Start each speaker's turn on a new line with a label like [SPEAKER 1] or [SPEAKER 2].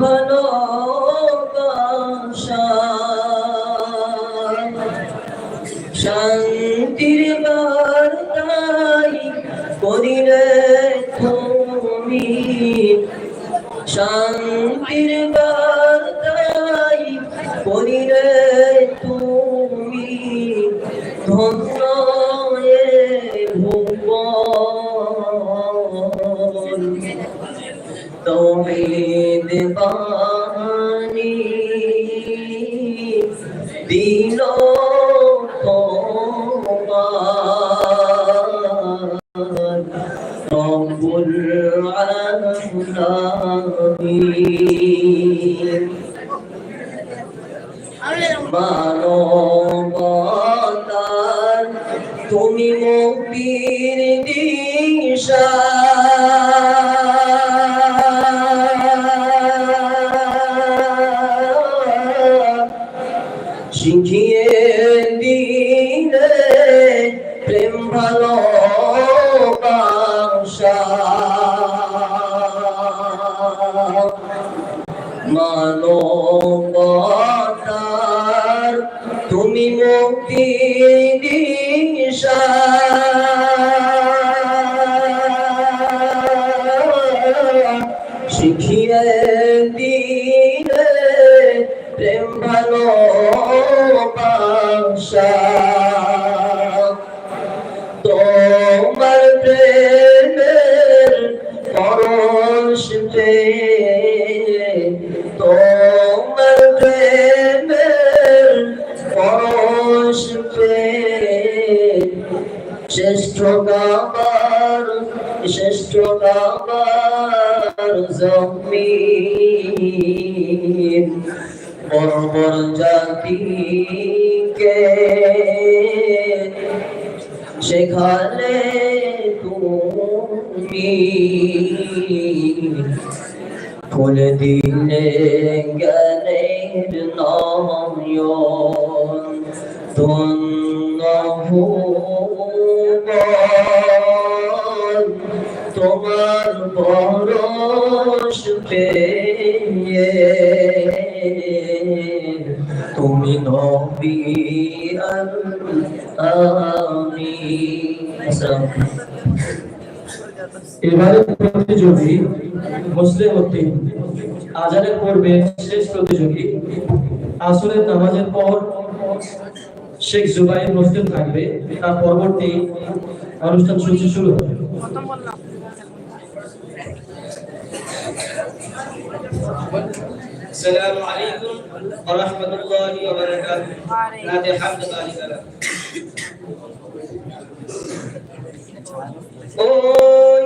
[SPEAKER 1] ভালোবাসা শান্তির বার্তাই করিলে তুমি শান্তির বার্তাই করিলে তুমি ধন্য ভুবন তৌহিদ বাণী দিল রব্বুল আলামিন মানবতার তুমি মুক্তির দিশা শিখিয়ে দিলে প্রেম ভালোবাসা মানবতার তুমি মুক্তি দিশা শিখিয়ে দিলে প্রেম ভালোবাসা তোমার প্রেমের পরশ পেয়ে তোমার প্রেমের পরশ পেয়ে শ্রেষ্ঠ গাবার জমিন বর্বর জাতিকে সেখানে তুমি খুলে দিলে জ্ঞানের নয়ন ধন্য ভুবন তোমার পরশ পেয়ে তুমি নবী আমি
[SPEAKER 2] এবারে প্রতিযোগী মুসলিম উদ্দিন আজানের পূর্বে শেষ প্রতিযোগী আসরের নামাজের পর শেখ জুবাইর মুসলিম থাকবে তার পরবর্তী অনুষ্ঠান সূচি শুরু হবে
[SPEAKER 1] আসসালামু আলাইকুম ওয়া রাহমাতুল্লাহি ওয়া বারাকাতুহু নাতে হামদ তাআলা ও